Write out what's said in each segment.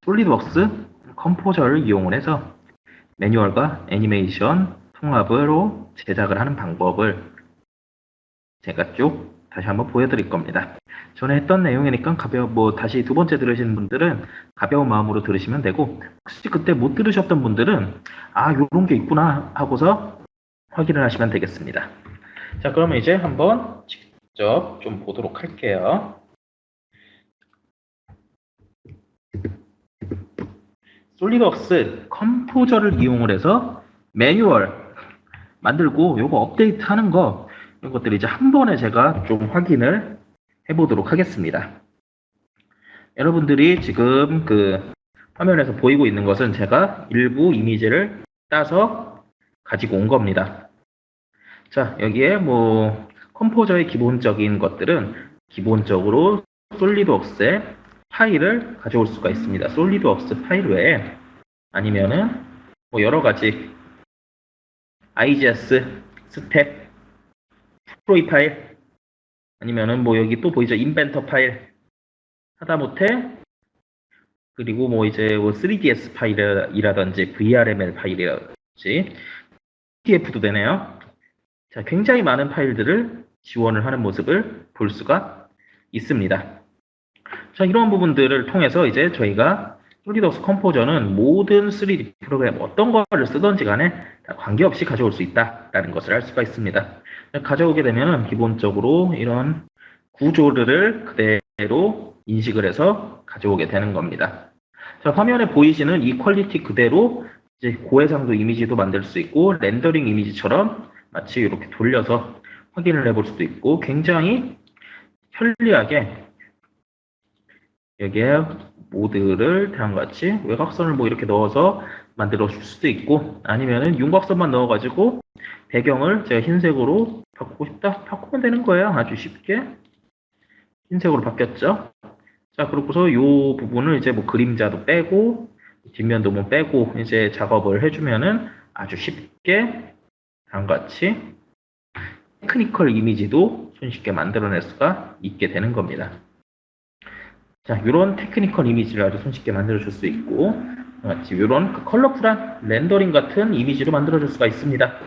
솔리드웍스 컴포저를 이용을 해서 매뉴얼과 애니메이션 통합으로 제작을 하는 방법을 제가 쭉 다시 한번 보여드릴 겁니다. 전에 했던 내용이니까 다시 두 번째 들으시는 분들은 가벼운 마음으로 들으시면 되고, 혹시 그때 못 들으셨던 분들은 요런 게 있구나 하고서 확인을 하시면 되겠습니다. 자, 그러면 이제 한번 직접 좀 보도록 할게요. 솔리드웍스 컴포저를 이용을 해서 매뉴얼 만들고 요거 업데이트 하는 거, 이런 것들 이제 한 번에 제가 좀 확인을 해보도록 하겠습니다. 여러분들이 지금 그 화면에서 보이고 있는 것은 제가 일부 이미지를 따서 가지고 온 겁니다. 자, 여기에 컴포저의 기본적인 것들은 기본적으로 솔리드웍스의 파일을 가져올 수가 있습니다. 솔리드웍스 파일 외에 아니면은 여러 가지 IGS, 스텝, 프로이 파일, 아니면은 여기 또 보이죠? 인벤터 파일, 하다못해 그리고 이제 3ds 파일이라든지 VRML 파일이라든지 PDF도 되네요. 자, 굉장히 많은 파일들을 지원을 하는 모습을 볼 수가 있습니다. 자, 이런 부분들을 통해서 이제 저희가 솔리드웍스 컴포저는 모든 3D 프로그램 어떤 거를 쓰던지 간에 다 관계없이 가져올 수 있다라는 것을 알 수가 있습니다. 가져오게 되면 기본적으로 이런 구조를 그대로 인식을 해서 가져오게 되는 겁니다. 자, 화면에 보이시는 이 퀄리티 그대로 이제 고해상도 이미지도 만들 수 있고, 렌더링 이미지처럼 마치 이렇게 돌려서 확인을 해볼 수도 있고, 굉장히 편리하게 여기에 모드를 다음과 같이 외곽선을 이렇게 넣어서 만들어 줄 수도 있고, 아니면은 윤곽선만 넣어가지고 배경을 제가 흰색으로 바꾸고 싶다, 바꾸면 되는 거예요. 아주 쉽게 흰색으로 바뀌었죠. 자, 그렇고서 이 부분을 이제 그림자도 빼고 뒷면도 빼고 이제 작업을 해주면은 아주 쉽게 다음과 같이 테크니컬 이미지도 손쉽게 만들어낼 수가 있게 되는 겁니다. 자, 이런 테크니컬 이미지를 아주 손쉽게 만들어줄 수 있고, 같이 이런 컬러풀한 렌더링 같은 이미지로 만들어줄 수가 있습니다.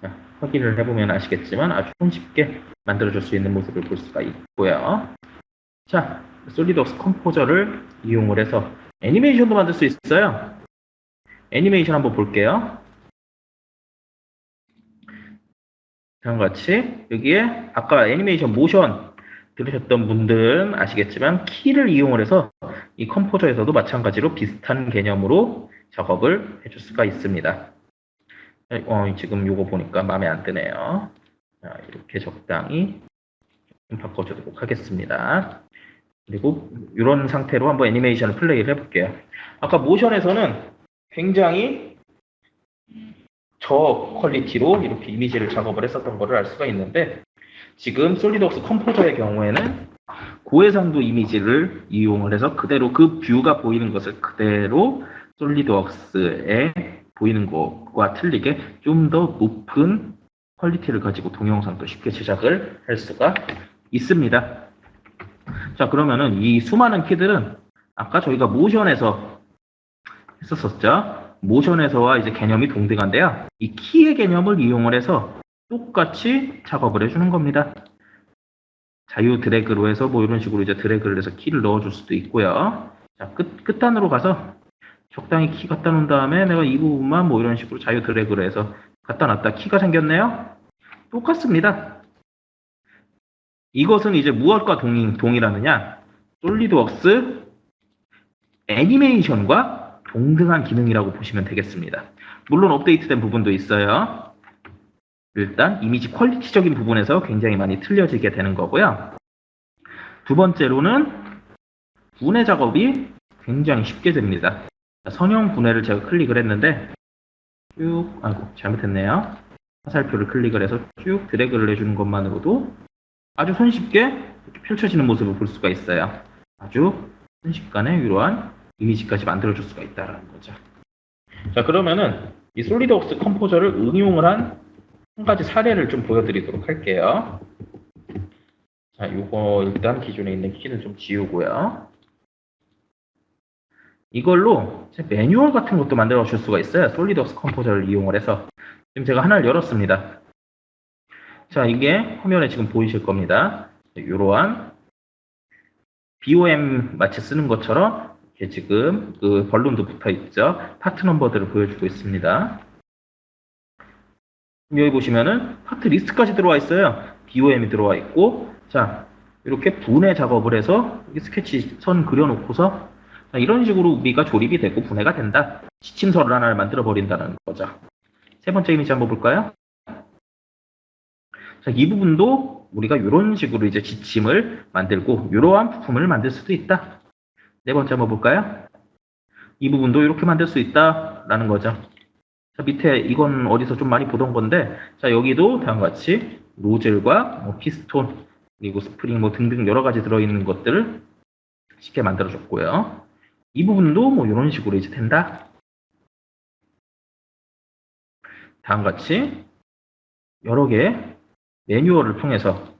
자, 확인을 해보면 아시겠지만 아주 손쉽게 만들어줄 수 있는 모습을 볼 수가 있고요. 자, 솔리드웍스 컴포저를 이용을 해서 애니메이션도 만들 수 있어요. 애니메이션 한번 볼게요. 다음과 같이 여기에 아까 애니메이션 모션 들으셨던 분들은 아시겠지만 키를 이용을 해서 이 컴포저에서도 마찬가지로 비슷한 개념으로 작업을 해줄 수가 있습니다. 지금 요거 보니까 마음에 안 드네요. 자, 이렇게 적당히 좀 바꿔주도록 하겠습니다. 그리고 이런 상태로 한번 애니메이션을 플레이를 해볼게요. 아까 모션에서는 굉장히 저퀄리티로 이렇게 이미지를 작업을 했었던 거를 알 수가 있는데, 지금 솔리드웍스 컴포저의 경우에는 고해상도 이미지를 이용을 해서 그대로 그 뷰가 보이는 것을 그대로 솔리드웍스에 보이는 것과 틀리게 좀 더 높은 퀄리티를 가지고 동영상도 쉽게 제작을 할 수가 있습니다. 자, 그러면은 이 수많은 키들은 아까 저희가 모션에서 했었었죠. 모션에서와 이제 개념이 동등한데요. 이 키의 개념을 이용을 해서 똑같이 작업을 해주는 겁니다. 자유 드래그로 해서 이런 식으로 이제 드래그를 해서 키를 넣어줄 수도 있고요. 자, 끝단으로 가서 적당히 키 갖다 놓은 다음에 내가 이 부분만 이런 식으로 자유 드래그로 해서 갖다 놨다 키가 생겼네요. 똑같습니다. 이것은 이제 무엇과 동일하느냐? 솔리드웍스 애니메이션과 동등한 기능이라고 보시면 되겠습니다. 물론 업데이트된 부분도 있어요. 일단 이미지 퀄리티적인 부분에서 굉장히 많이 틀려지게 되는 거고요. 두 번째로는 분해 작업이 굉장히 쉽게 됩니다. 선형 분해를 제가 클릭을 했는데 잘못했네요. 화살표를 클릭을 해서 쭉 드래그를 해주는 것만으로도 아주 손쉽게 이렇게 펼쳐지는 모습을 볼 수가 있어요. 아주 순식간에 이러한 이미지까지 만들어줄 수가 있다는 거죠. 자, 그러면은 이 솔리드웍스 컴포저를 응용을 한 한 가지 사례를 좀 보여드리도록 할게요. 자, 요거 일단 기존에 있는 키는 좀 지우고요. 이걸로 매뉴얼 같은 것도 만들어 줄 수가 있어요. 솔리드웍스 컴포저를 이용을 해서. 지금 제가 하나를 열었습니다. 자, 이게 화면에 지금 보이실 겁니다. 이러한 BOM 마치 쓰는 것처럼 이렇게 지금 그 벌룬도 붙어 있죠. 파트 넘버들을 보여주고 있습니다. 여기 보시면은 파트 리스트까지 들어와 있어요. BOM이 들어와 있고, 자, 이렇게 분해 작업을 해서 스케치 선 그려놓고서 이런 식으로 우리가 조립이 되고 분해가 된다. 지침서를 하나를 만들어 버린다는 거죠. 세 번째 이미지 한번 볼까요? 자, 이 부분도 우리가 이런 식으로 이제 지침을 만들고 이러한 부품을 만들 수도 있다. 네 번째 한번 볼까요? 이 부분도 이렇게 만들 수 있다라는 거죠. 자, 밑에 이건 어디서 좀 많이 보던 건데, 자, 여기도 다음과 같이 노즐과 피스톤 그리고 스프링 등등 여러 가지 들어있는 것들을 쉽게 만들어줬고요. 이 부분도 이런 식으로 이제 된다. 다음과 같이 여러 개의 매뉴얼을 통해서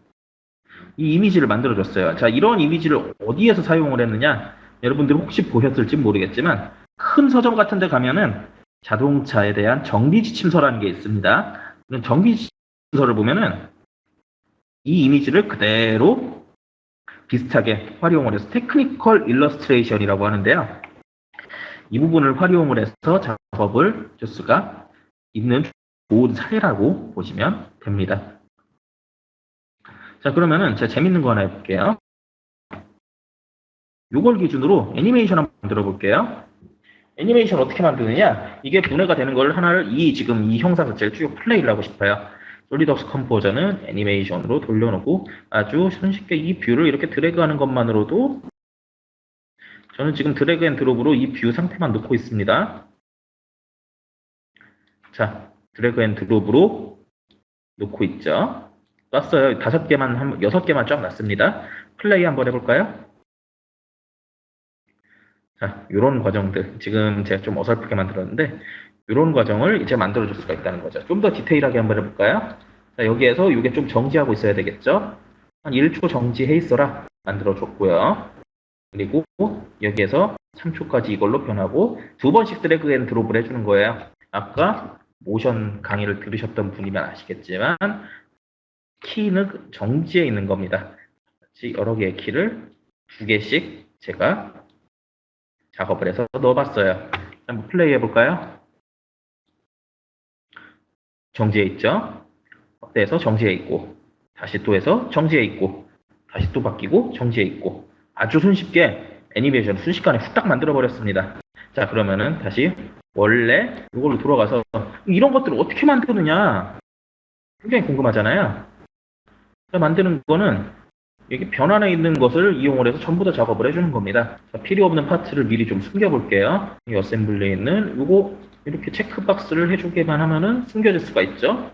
이 이미지를 만들어줬어요. 자, 이런 이미지를 어디에서 사용을 했느냐? 여러분들 혹시 보셨을지 모르겠지만 큰 서점 같은 데 가면은 자동차에 대한 정비 지침서라는 게 있습니다. 이런 정비 지침서를 보면은 이 이미지를 그대로 비슷하게 활용을 해서 테크니컬 일러스트레이션이라고 하는데요. 이 부분을 활용을 해서 작업을 줄 수가 있는 좋은 사례라고 보시면 됩니다. 자, 그러면은 제가 재밌는 거 하나 해볼게요. 이걸 기준으로 애니메이션 한번 만들어 볼게요. 애니메이션 어떻게 만드느냐? 이게 분해가 되는 걸 하나를 지금 이 형상 자체를 쭉 플레이를 하고 싶어요. 솔리드웍스 컴포저는 애니메이션으로 돌려놓고 아주 손쉽게 이 뷰를 이렇게 드래그하는 것만으로도 저는 지금 드래그 앤 드롭으로 이 뷰 상태만 놓고 있습니다. 자, 드래그 앤 드롭으로 놓고 있죠. 놨어요. 5개만, 6개만 쫙 놨습니다. 플레이 한번 해볼까요? 자, 이런 과정들. 지금 제가 좀 어설프게 만들었는데, 이런 과정을 이제 만들어줄 수가 있다는 거죠. 좀 더 디테일하게 한번 해볼까요? 자, 여기에서 이게 좀 정지하고 있어야 되겠죠? 한 1초 정지해 있어라. 만들어줬고요. 그리고 여기에서 3초까지 이걸로 변하고 2번씩 드래그 앤 드롭을 해주는 거예요. 아까 모션 강의를 들으셨던 분이면 아시겠지만, 키는 정지해 있는 겁니다. 여러 개의 키를 2개씩 제가 작업을 해서 넣어봤어요. 한번 플레이 해볼까요? 정지해 있죠? 확대해서 정지해 있고, 다시 또 해서 정지해 있고, 다시 또 바뀌고 정지해 있고, 아주 손쉽게 애니메이션 순식간에 후딱 만들어 버렸습니다. 자, 그러면은 다시 원래 이걸로 돌아가서 이런 것들을 어떻게 만드느냐 굉장히 궁금하잖아요. 만드는 거는 여기 변환에 있는 것을 이용을 해서 전부 다 작업을 해주는 겁니다. 자, 필요 없는 파트를 미리 좀 숨겨볼게요. 이 어셈블리에 있는 이거 이렇게 체크박스를 해주기만 하면은 숨겨질 수가 있죠.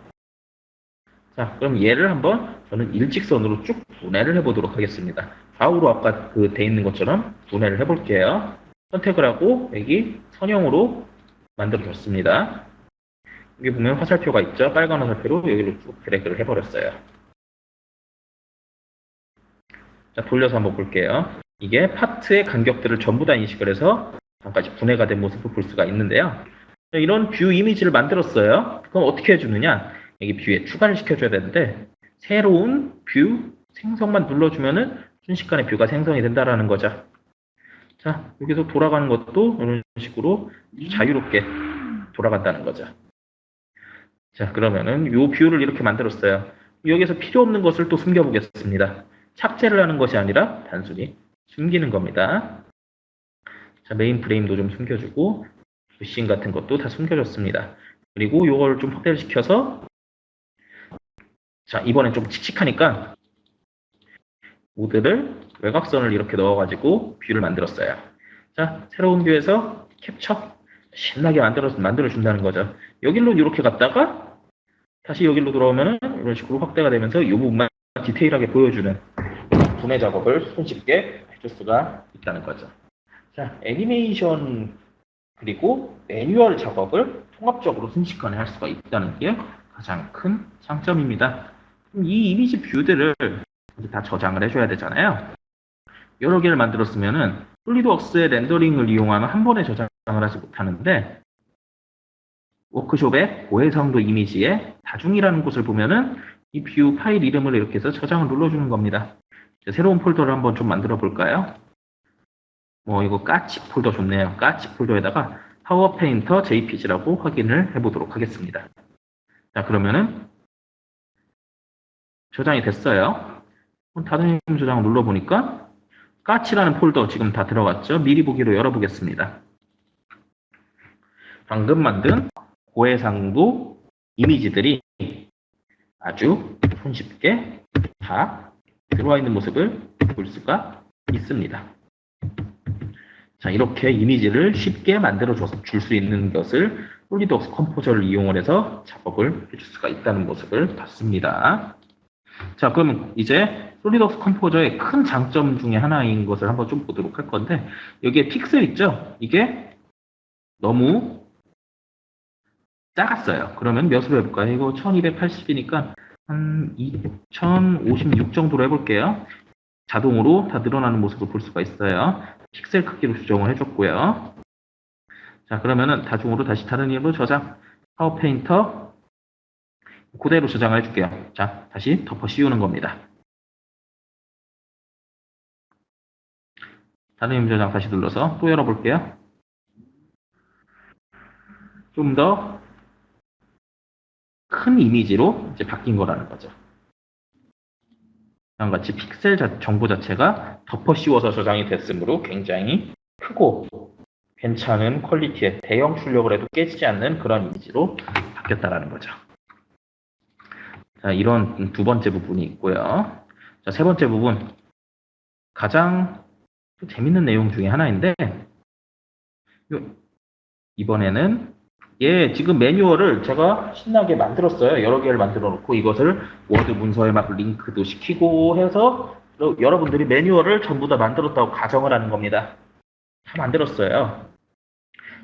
자, 그럼 얘를 한번 저는 일직선으로 쭉 분해를 해보도록 하겠습니다. 좌우로 아까 그 돼 있는 것처럼 분해를 해볼게요. 선택을 하고 여기 선형으로 만들어줬습니다. 여기 보면 화살표가 있죠. 빨간 화살표로 여기로 쭉 드래그를 해버렸어요. 자, 돌려서 한번 볼게요. 이게 파트의 간격들을 전부 다 인식을 해서 잠깐까지 분해가 된 모습을 볼 수가 있는데요. 이런 뷰 이미지를 만들었어요. 그럼 어떻게 해주느냐? 여기 뷰에 추가를 시켜줘야 되는데 새로운 뷰 생성만 눌러주면은 순식간에 뷰가 생성이 된다라는 거죠. 자, 여기서 돌아가는 것도 이런 식으로 자유롭게 돌아간다는 거죠. 자, 그러면은 이 뷰를 이렇게 만들었어요. 여기서 필요 없는 것을 또 숨겨보겠습니다. 삭제를 하는 것이 아니라 단순히 숨기는 겁니다. 자, 메인 프레임도 좀 숨겨주고 부싱 같은 것도 다 숨겨줬습니다. 그리고 이걸 좀 확대를 시켜서 자, 이번엔 좀 칙칙하니까 모드를 외곽선을 이렇게 넣어가지고 뷰를 만들었어요. 자, 새로운 뷰에서 캡처 신나게 만들어준다는 거죠. 여기로 이렇게 갔다가 다시 여기로 돌아오면 이런 식으로 확대가 되면서 이 부분만 디테일하게 보여주는 분해 작업을 손쉽게 해줄 수가 있다는 거죠. 자, 애니메이션 그리고 매뉴얼 작업을 통합적으로 순식간에 할 수가 있다는 게 가장 큰 장점입니다. 이 이미지 뷰들을 다 저장을 해줘야 되잖아요. 여러 개를 만들었으면은 솔리드웍스의 렌더링을 이용하면 한 번에 저장을 하지 못하는데 워크숍의 고해상도 이미지에 다중이라는 곳을 보면은 이 뷰 파일 이름을 이렇게 해서 저장을 눌러주는 겁니다. 새로운 폴더를 한번 좀 만들어 볼까요? 이거 까치 폴더 좋네요. 까치 폴더에다가 파워 페인터 JPG라고 확인을 해보도록 하겠습니다. 자, 그러면은 저장이 됐어요. 다른 저장을 눌러보니까 까치라는 폴더 지금 다 들어갔죠. 미리 보기로 열어보겠습니다. 방금 만든 고해상도 이미지들이 아주 손쉽게 다 들어와 있는 모습을 볼 수가 있습니다. 자, 이렇게 이미지를 쉽게 만들어 줄 수 있는 것을 솔리드웍스 컴포저를 이용해서 작업을 해줄 수가 있다는 모습을 봤습니다. 자, 그러면 이제 솔리드웍스 컴포저의 큰 장점 중에 하나인 것을 한번 좀 보도록 할 건데, 여기에 픽셀 있죠? 이게 너무 작았어요. 그러면 몇으로 해볼까요? 이거 1280이니까 한 2056 정도로 해볼게요. 자동으로 다 늘어나는 모습을 볼 수가 있어요. 픽셀 크기로 조정을 해줬고요. 자, 그러면은 다중으로 다시 다른 이름으로 저장, 파워 페인터 그대로 저장을 해줄게요. 자, 다시 덮어 씌우는 겁니다. 다른 이름 저장 다시 눌러서 또 열어볼게요. 좀 더 큰 이미지로 이제 바뀐 거라는 거죠. 이와 같이 픽셀 정보 자체가 덮어 씌워서 저장이 됐으므로 굉장히 크고 괜찮은 퀄리티의 대형 출력을 해도 깨지지 않는 그런 이미지로 바뀌었다라는 거죠. 자, 이런 두 번째 부분이 있고요. 자, 세 번째 부분. 가장 재밌는 내용 중에 하나인데, 이번에는 지금 매뉴얼을 제가 신나게 만들었어요. 여러 개를 만들어 놓고 이것을 워드 문서에 막 링크도 시키고 해서 여러분들이 매뉴얼을 전부 다 만들었다고 가정을 하는 겁니다. 다 만들었어요.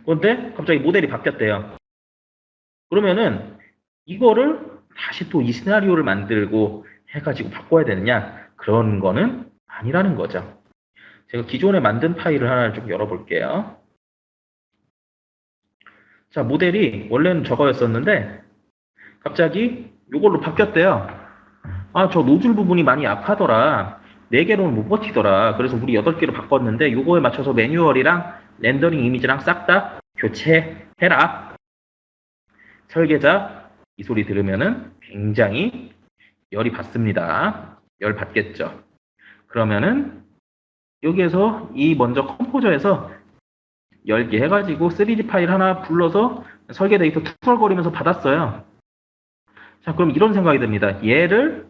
그런데 갑자기 모델이 바뀌었대요. 그러면은 이거를 다시 또 이 시나리오를 만들고 해가지고 바꿔야 되느냐? 그런 거는 아니라는 거죠. 제가 기존에 만든 파일을 하나 좀 열어볼게요. 자, 모델이 원래는 저거였었는데 갑자기 이걸로 바뀌었대요. 아, 저 노즐 부분이 많이 약하더라. 4개로는 못 버티더라. 그래서 우리 8개로 바꿨는데 이거에 맞춰서 매뉴얼이랑 렌더링 이미지랑 싹 다 교체해라. 설계자 이 소리 들으면은 굉장히 열이 받습니다. 열 받겠죠. 그러면은 여기에서 먼저 컴포저에서 열개 해가지고 3D 파일 하나 불러서 설계 데이터 투덜거리면서 받았어요. 자, 그럼 이런 생각이 듭니다. 얘를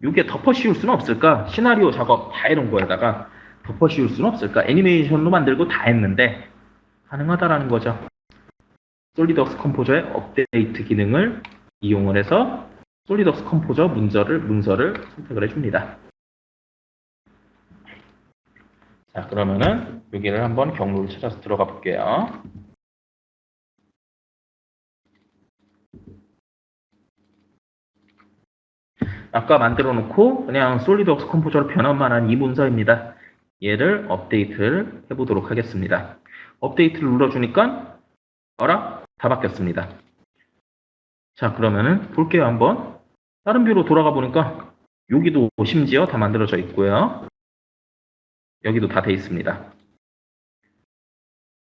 이게 덮어 씌울 수는 없을까? 시나리오 작업 다 해놓은 거에다가 덮어 씌울 수는 없을까? 애니메이션도 만들고 다 했는데 가능하다라는 거죠. 솔리드웍스 컴포저의 업데이트 기능을 이용을 해서 솔리드웍스 컴포저 문서를 선택을 해줍니다. 자, 그러면은 여기를 한번 경로를 찾아서 들어가 볼게요. 아까 만들어 놓고 그냥 솔리드웍스 컴포저로 변환만 한 이 문서입니다. 얘를 업데이트를 해보도록 하겠습니다. 업데이트를 눌러주니까 어라? 다 바뀌었습니다. 자, 그러면은 볼게요. 한번 다른 뷰로 돌아가 보니까 여기도 심지어 다 만들어져 있고요. 여기도 다 돼 있습니다.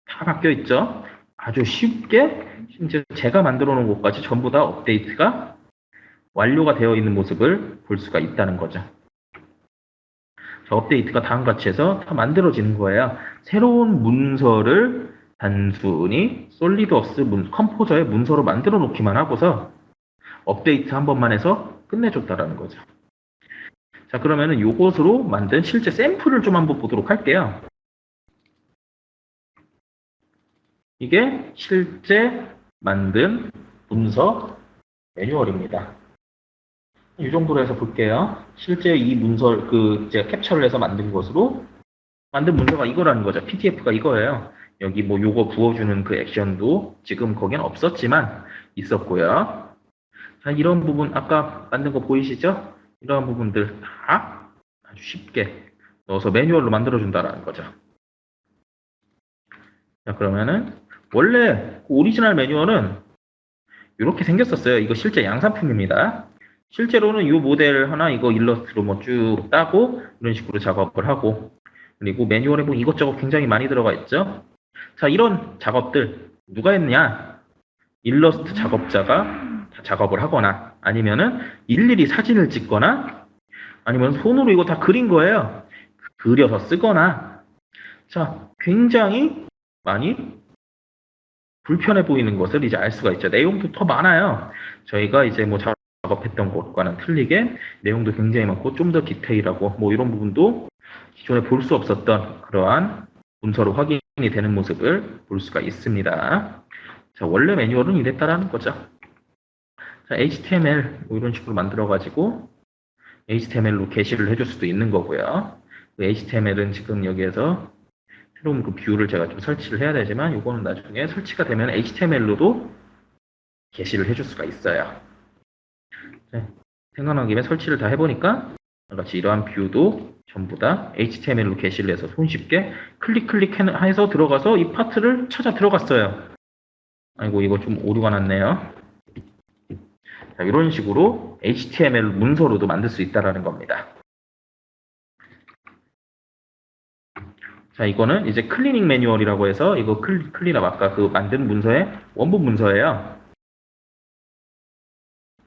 다 바뀌어 있죠. 아주 쉽게 심지어 제가 만들어 놓은 곳까지 전부 다 업데이트가 완료가 되어 있는 모습을 볼 수가 있다는 거죠. 자, 업데이트가 다음과 같이 해서 다 만들어지는 거예요. 새로운 문서를 단순히 솔리드웍스 컴포저의 문서로 만들어 놓기만 하고서 업데이트 한 번만 해서 끝내줬다라는 거죠. 자, 그러면은 이것으로 만든 실제 샘플을 좀 한번 보도록 할게요. 이게 실제 만든 문서 매뉴얼입니다. 이 정도로 해서 볼게요. 실제 이 문서 제가 캡처를 해서 만든 것으로 만든 문서가 이거라는 거죠. PDF가 이거예요. 여기 뭐 요거 부어주는 그 액션도 지금 거긴 없었지만 있었고요. 자, 이런 부분 아까 만든 거 보이시죠? 이런 부분들 다 아주 쉽게 넣어서 매뉴얼로 만들어준다라는 거죠. 자, 그러면은 원래 오리지널 매뉴얼은 이렇게 생겼었어요. 이거 실제 양산품입니다. 실제로는 이 모델 하나 이거 일러스트로 뭐 쭉 따고 이런 식으로 작업을 하고, 그리고 매뉴얼에 뭐 이것저것 굉장히 많이 들어가 있죠. 자, 이런 작업들 누가 했냐? 일러스트 작업자가 다 작업을 하거나, 아니면은 일일이 사진을 찍거나, 아니면 손으로 이거 다 그린 거예요. 그려서 쓰거나. 자, 굉장히 많이 불편해 보이는 것을 이제 알 수가 있죠. 내용도 더 많아요. 저희가 이제 뭐 작업했던 것과는 틀리게 내용도 굉장히 많고 좀 더 디테일하고 뭐 이런 부분도 기존에 볼 수 없었던 그러한 문서로 확인이 되는 모습을 볼 수가 있습니다. 자, 원래 매뉴얼은 이랬다라는 거죠. 자, HTML 뭐 이런 식으로 만들어 가지고 HTML로 게시를 해줄 수도 있는 거고요. 그 HTML은 지금 여기에서 새로운 그 뷰를 제가 좀 설치를 해야 되지만 이거는 나중에 설치가 되면 HTML로도 게시를 해줄 수가 있어요. 네, 생각난 김에 설치를 다 해보니까 같이 이러한 뷰도 전부 다 HTML로 게시를 해서 손쉽게 클릭해서 들어가서 이 파트를 찾아 들어갔어요. 아이고, 이거 좀 오류가 났네요. 자, 이런 식으로 HTML 문서로도 만들 수 있다는 겁니다. 자, 이거는 이제 클리닝 매뉴얼이라고 해서 이거 클린업 아까 그 만든 문서의 원본 문서예요.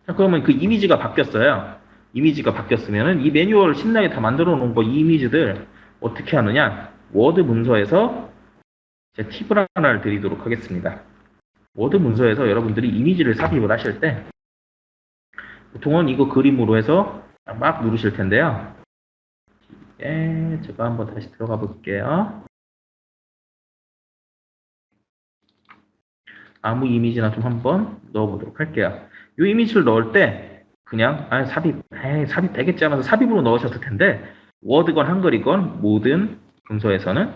자, 그러면 그 이미지가 바뀌었어요. 이미지가 바뀌었으면은 이 매뉴얼 신나게 다 만들어 놓은 거 이 이미지들 어떻게 하느냐? 워드 문서에서 제 팁을 하나를 드리도록 하겠습니다. 워드 문서에서 여러분들이 이미지를 삽입을 하실 때 보통은 이거 그림으로 해서 막 누르실 텐데요. 제가 한번 다시 들어가 볼게요. 아무 이미지나 좀 한번 넣어보도록 할게요. 이 이미지를 넣을 때 그냥 삽입 되겠지 하면서 삽입으로 넣으셨을 텐데, 워드건 한글이건 모든 문서에서는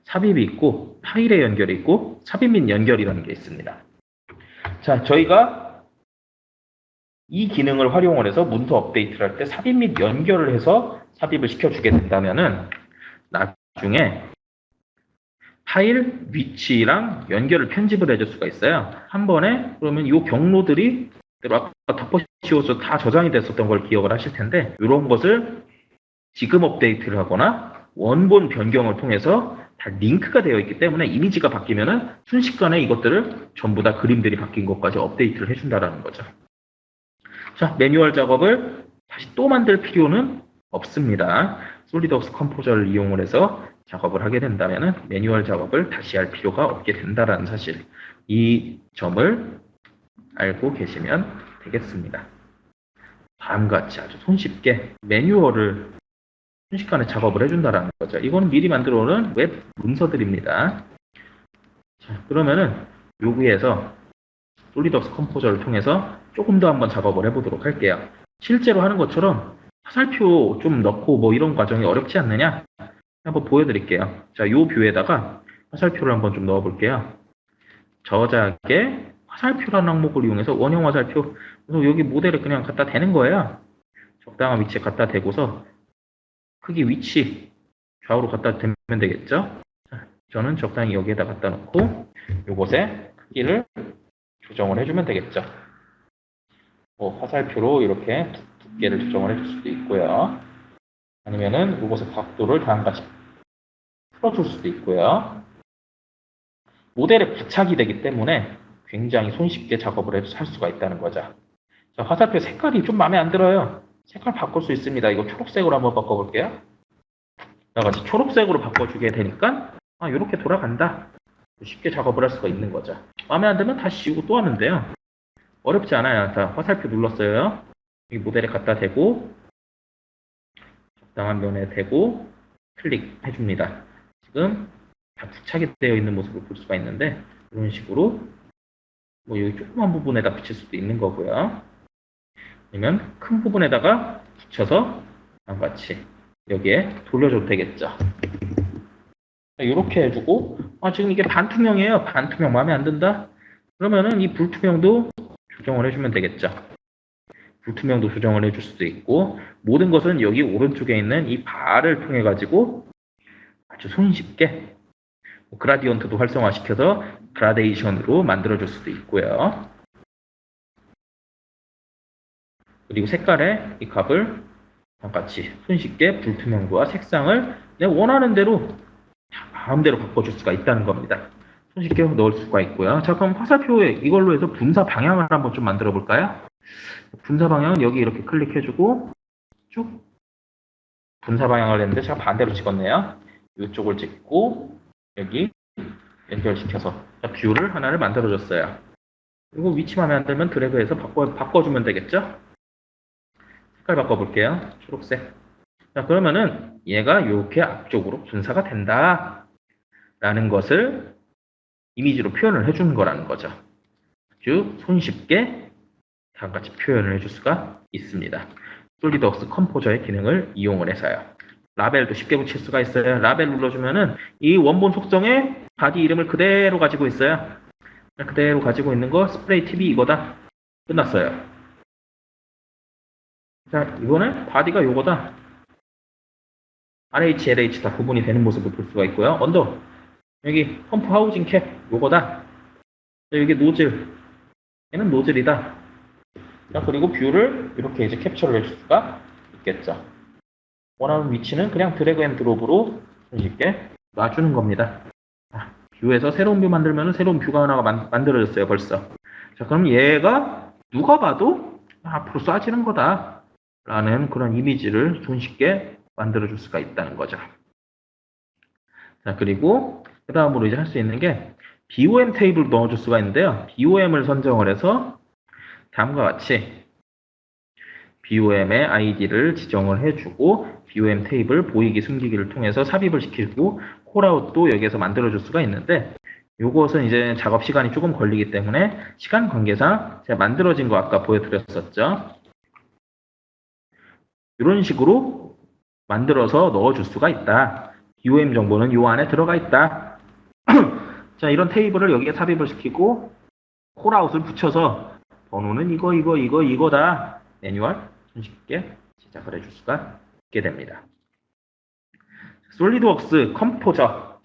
삽입이 있고 파일에 연결이 있고 삽입 및 연결이라는 게 있습니다. 자, 저희가 이 기능을 활용을 해서 문서 업데이트를 할 때 삽입 및 연결을 해서 삽입을 시켜주게 된다면은 나중에 파일 위치랑 연결을 편집을 해줄 수가 있어요. 한 번에. 그러면 이 경로들이 아까 덮어씌워서 다 저장이 됐었던 걸 기억을 하실 텐데, 이런 것을 지금 업데이트를 하거나 원본 변경을 통해서 다 링크가 되어 있기 때문에 이미지가 바뀌면은 순식간에 이것들을 전부 다 그림들이 바뀐 것까지 업데이트를 해준다는 거죠. 자, 매뉴얼 작업을 다시 또 만들 필요는 없습니다. 솔리드웍스 컴포저를 이용을 해서 작업을 하게 된다면 매뉴얼 작업을 다시 할 필요가 없게 된다는 사실, 이 점을 알고 계시면 되겠습니다. 다음과 같이 아주 손쉽게 매뉴얼을 순식간에 작업을 해준다는 거죠. 이거는 미리 만들어 놓은 웹 문서들입니다. 자, 그러면은 여기에서 솔리드웍스 컴포저를 통해서 조금 더 한번 작업을 해보도록 할게요. 실제로 하는 것처럼 화살표 좀 넣고 뭐 이런 과정이 어렵지 않느냐? 한번 보여드릴게요. 자, 이 뷰에다가 화살표를 한번 좀 넣어볼게요. 저작에 화살표라는 항목을 이용해서 원형 화살표, 그래서 여기 모델을 그냥 갖다 대는 거예요. 적당한 위치에 갖다 대고서 크기 위치 좌우로 갖다 대면 되겠죠. 자, 저는 적당히 여기에다 갖다 놓고 요것의 크기를 조정을 해주면 되겠죠. 뭐 화살표로 이렇게 두께를 조정을 해줄 수도 있고요. 아니면은 요것의 각도를 다음과 같이 풀어줄 수도 있고요. 모델에 부착이 되기 때문에 굉장히 손쉽게 작업을 할 수가 있다는 거죠. 자, 화살표 색깔이 좀 마음에 안 들어요. 색깔 바꿀 수 있습니다. 이거 초록색으로 한번 바꿔볼게요. 나같이 초록색으로 바꿔주게 되니까 이렇게 돌아간다. 쉽게 작업을 할 수가 있는 거죠. 마음에 안 들면 다시 지우고 또 하는데요. 어렵지 않아요. 자, 화살표 눌렀어요. 여기 모델에 갖다 대고 적당한 면에 대고 클릭해 줍니다. 지금 다 부착이 되어 있는 모습을 볼 수가 있는데, 이런 식으로 뭐 여기 조그만 부분에다 붙일 수도 있는 거고요. 아니면 큰 부분에다가 붙여서 같이 여기에 돌려줘도 되겠죠. 이렇게 해주고, 지금 이게 반투명이에요. 반투명 마음에 안 든다? 그러면은 이 불투명도 조정을 해주면 되겠죠. 불투명도 조정을 해줄 수도 있고, 모든 것은 여기 오른쪽에 있는 이 바를 통해 가지고 아주 손쉽게 그라디언트도 활성화시켜서 그라데이션으로 만들어줄 수도 있고요. 그리고 색깔의 이 값을 같이 손쉽게 불투명도와 색상을 내 원하는 대로 마음대로 바꿔줄 수가 있다는 겁니다. 손쉽게 넣을 수가 있고요. 자, 그럼 화살표에 이걸로 해서 분사 방향을 한번 좀 만들어 볼까요? 분사 방향은 여기 이렇게 클릭해주고 쭉 분사 방향을 했는데 제가 반대로 찍었네요. 이쪽을 찍고 여기 연결시켜서 뷰를 하나를 만들어줬어요. 그리고 위치 마음에 안 들면 드래그해서 바꿔주면 되겠죠? 색깔 바꿔볼게요. 초록색. 자, 그러면은 얘가 이렇게 앞쪽으로 분사가 된다 라는 것을 이미지로 표현을 해주는 거라는 거죠. 아주 손쉽게 다음과 같이 표현을 해줄 수가 있습니다. 솔리드웍스 컴포저의 기능을 이용을 해서요. 라벨도 쉽게 붙일 수가 있어요. 라벨 눌러주면은 이 원본 속성의 바디 이름을 그대로 가지고 있어요. 그대로 가지고 있는 거 스프레이 TV 이거다. 끝났어요. 자, 이거는 바디가 요거다. RH, LH 다 구분이 되는 모습을 볼 수가 있고요. 언더 여기 펌프 하우징 캡 요거다. 여기 노즐 얘는 노즐이다. 자, 그리고 뷰를 이렇게 이제 캡처를 해줄 수가 있겠죠. 원하는 위치는 그냥 드래그 앤 드롭으로 쉽게 놔주는 겁니다. 자, 뷰에서 새로운 뷰 만들면 새로운 뷰가 하나가 만들어졌어요 벌써. 자, 그럼 얘가 누가 봐도 앞으로 쏴지는 거다 라는 그런 이미지를 손쉽게 만들어줄 수가 있다는 거죠. 자, 그리고 그 다음으로 이제 할 수 있는 게 BOM 테이블을 넣어줄 수가 있는데요. BOM을 선정을 해서 다음과 같이 BOM의 아이디를 지정을 해주고 BOM 테이블 보이기 숨기기를 통해서 삽입을 시키고 콜아웃도 여기에서 만들어줄 수가 있는데 이것은 이제 작업 시간이 조금 걸리기 때문에 시간 관계상 제가 만들어진 거 아까 보여드렸었죠. 이런 식으로 만들어서 넣어줄 수가 있다. BOM 정보는 이 안에 들어가 있다. 자, 이런 테이블을 여기에 삽입을 시키고 콜아웃을 붙여서 번호는 이거다. 매뉴얼 손쉽게 시작을 해줄 수가 있게 됩니다. 솔리드웍스 컴포저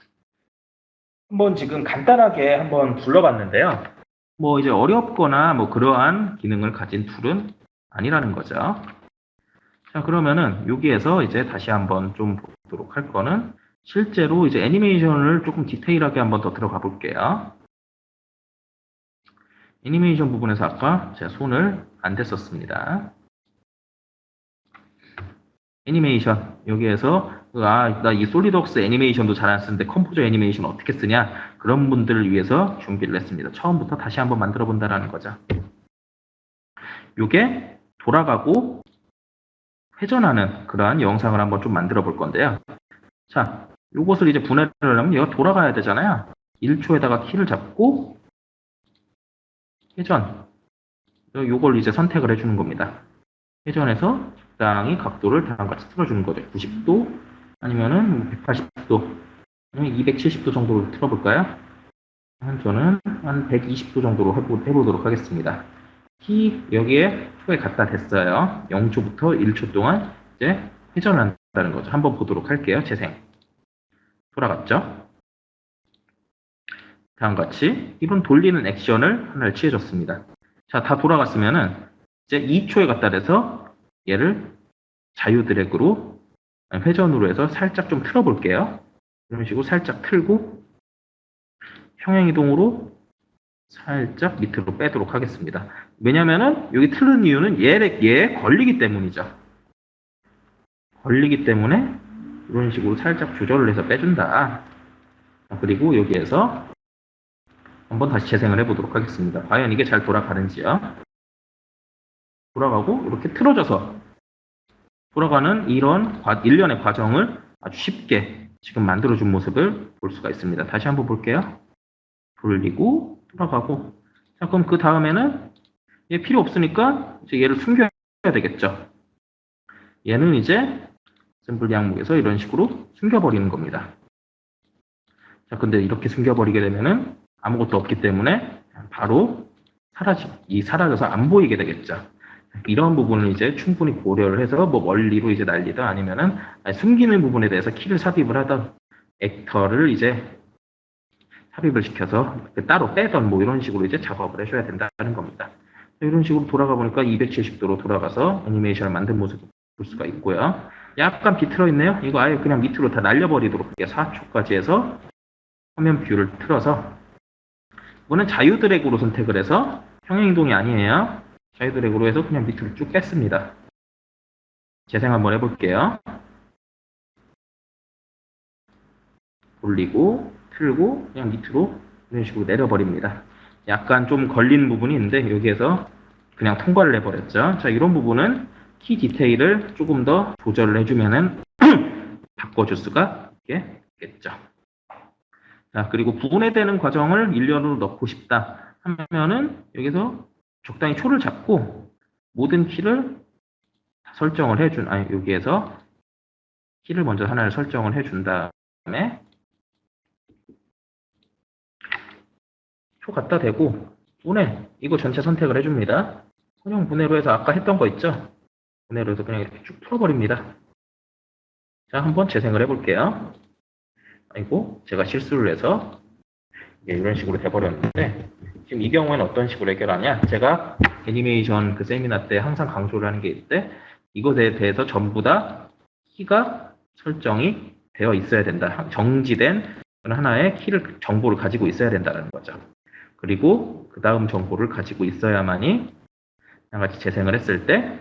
한번 지금 간단하게 한번 불러봤는데요. 뭐 이제 어렵거나 뭐 그러한 기능을 가진 툴은 아니라는 거죠. 자, 그러면은 여기에서 이제 다시 한번 좀 보도록 할 거는 실제로 이제 애니메이션을 조금 디테일하게 한번 더 들어가 볼게요. 애니메이션 부분에서 아까 제가 손을 안 댔었습니다. 애니메이션 여기에서 나 이 솔리드웍스 애니메이션도 잘 안 쓰는데 컴포저 애니메이션 어떻게 쓰냐 그런 분들을 위해서 준비를 했습니다. 처음부터 다시 한번 만들어 본다라는 거죠. 요게 돌아가고 회전하는 그러한 영상을 한번 좀 만들어 볼 건데요. 자, 요것을 이제 분해를 하려면 얘가 돌아가야 되잖아요. 1초에다가 키를 잡고 회전 요걸 이제 선택을 해주는 겁니다. 회전해서 적당히 각도를 다음과 같이 틀어주는 거죠. 90도 아니면은 180도 아니면 270도 정도로 틀어볼까요? 저는 한 120도 정도로 해보도록 하겠습니다. 키 여기에 초에 갖다 댔어요. 0초부터 1초 동안 이제 회전한다는 거죠. 한번 보도록 할게요. 재생 돌아갔죠? 다음과 같이 이런 돌리는 액션을 하나를 취해줬습니다. 자, 다 돌아갔으면은 이제 2초에 갖다 대서 얘를 자유 드래그로 회전으로 해서 살짝 좀 틀어볼게요. 이런 식으로 살짝 틀고 평행 이동으로 살짝 밑으로 빼도록 하겠습니다. 왜냐면은 여기 틀는 이유는 얘에 걸리기 때문이죠. 걸리기 때문에 이런 식으로 살짝 조절을 해서 빼준다. 그리고 여기에서 한번 다시 재생을 해보도록 하겠습니다. 과연 이게 잘 돌아가는지요. 돌아가고 이렇게 틀어져서 돌아가는 이런 일련의 과정을 아주 쉽게 지금 만들어준 모습을 볼 수가 있습니다. 다시 한번 볼게요. 돌리고 돌아가고. 자, 그럼 그 다음에는 얘 필요 없으니까 이제 얘를 숨겨야 되겠죠. 얘는 이제 샘플 항목에서 이런 식으로 숨겨버리는 겁니다. 자, 근데 이렇게 숨겨버리게 되면은 아무것도 없기 때문에 바로 사라져서 안 보이게 되겠죠. 이런 부분을 이제 충분히 고려를 해서 뭐 멀리로 이제 날리든 아니면은 숨기는 부분에 대해서 키를 삽입을 하던 액터를 이제 삽입을 시켜서 따로 빼던 뭐 이런 식으로 이제 작업을 해줘야 된다는 겁니다. 이런 식으로 돌아가 보니까 270도로 돌아가서 애니메이션을 만든 모습을 볼 수가 있고요. 약간 비틀어 있네요. 이거 아예 그냥 밑으로 다 날려버리도록 할게요. 4초까지 해서 화면 뷰를 틀어서 이거는 자유 드래그로 선택을 해서 평행 이동이 아니에요. 자유 드래그로 해서 그냥 밑으로 쭉 뺐습니다. 재생 한번 해볼게요. 돌리고 틀고 그냥 밑으로 이런 식으로 내려버립니다. 약간 좀 걸리는 부분이 있는데 여기에서 그냥 통과를 해버렸죠. 자, 이런 부분은 키 디테일을 조금 더 조절을 해주면은 바꿔줄 수가 있겠죠. 자, 그리고 분해되는 과정을 일련으로 넣고 싶다 하면은 여기서 적당히 초를 잡고 모든 키를 설정을 해준, 아니, 여기에서 키를 먼저 하나를 설정을 해준 다음에 초 갖다 대고 분해, 이거 전체 선택을 해줍니다. 선형 분해로 해서 아까 했던 거 있죠? 분해로 해서 그냥 이렇게 쭉 풀어버립니다. 자, 한번 재생을 해볼게요. 아이고, 제가 실수를 해서 이런 식으로 돼버렸는데 지금 이 경우에는 어떤 식으로 해결하냐? 제가 애니메이션 그 세미나 때 항상 강조를 하는 게 있는데 이것에 대해서 전부 다 키가 설정이 되어 있어야 된다. 정지된 하나의 키를 정보를 가지고 있어야 된다는 거죠. 그리고 그 다음 정보를 가지고 있어야만이 같이 재생을 했을 때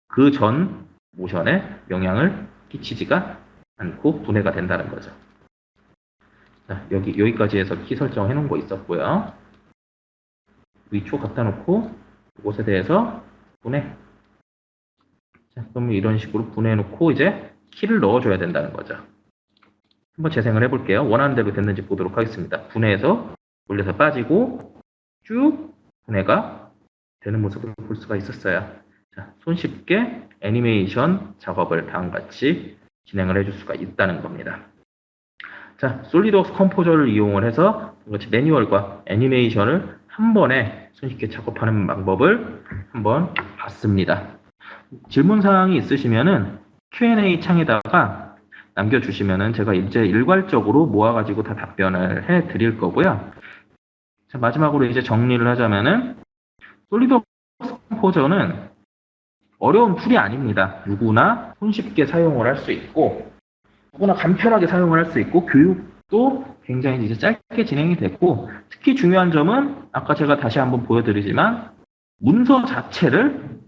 그 전 모션에 영향을 끼치지가 않고 분해가 된다는 거죠. 자, 여기까지 해서 키 설정해 놓은 거 있었고요. 위초 갖다 놓고 이것에 대해서 분해. 자, 그러면 이런 식으로 분해해 놓고 이제 키를 넣어줘야 된다는 거죠. 한번 재생을 해볼게요. 원하는 대로 됐는지 보도록 하겠습니다. 분해해서 올려서 빠지고 쭉 분해가 되는 모습을 볼 수가 있었어요. 자, 손쉽게 애니메이션 작업을 다음같이 진행을 해줄 수가 있다는 겁니다. 자, 솔리드웍스 컴포저를 이용을 해서 매뉴얼과 애니메이션을 한 번에 손쉽게 작업하는 방법을 한번 봤습니다. 질문사항이 있으시면은 Q&A 창에다가 남겨주시면은 제가 이제 일괄적으로 모아가지고 다 답변을 해 드릴 거고요. 자, 마지막으로 이제 정리를 하자면은 솔리드웍스 컴포저는 어려운 툴이 아닙니다. 누구나 손쉽게 사용을 할 수 있고 누구나 간편하게 사용을 할 수 있고 교육도 굉장히 이제 짧게 진행이 됐고 특히 중요한 점은 아까 제가 다시 한번 보여드리지만 문서 자체를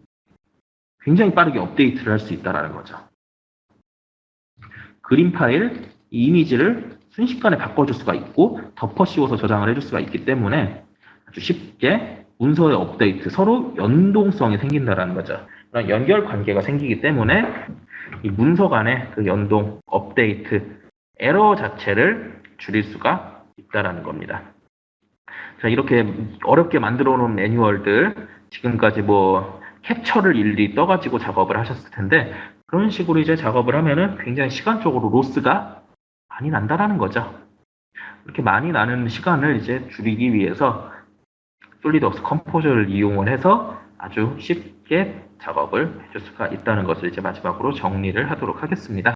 굉장히 빠르게 업데이트를 할 수 있다는 거죠. 그림 파일, 이 이미지를 순식간에 바꿔줄 수가 있고 덮어 씌워서 저장을 해줄 수가 있기 때문에 아주 쉽게 문서의 업데이트, 서로 연동성이 생긴다는 거죠. 그런 연결 관계가 생기기 때문에 이 문서 간의 그 연동, 업데이트, 에러 자체를 줄일 수가 있다는 겁니다. 자, 이렇게 어렵게 만들어 놓은 매뉴얼들 지금까지 뭐 캡처를 일일이 떠가지고 작업을 하셨을 텐데 그런 식으로 이제 작업을 하면은 굉장히 시간적으로 로스가 많이 난다라는 거죠. 이렇게 많이 나는 시간을 이제 줄이기 위해서 솔리드웍스 컴포저를 이용을 해서 아주 쉽게 작업을 해줄 수가 있다는 것을 이제 마지막으로 정리를 하도록 하겠습니다.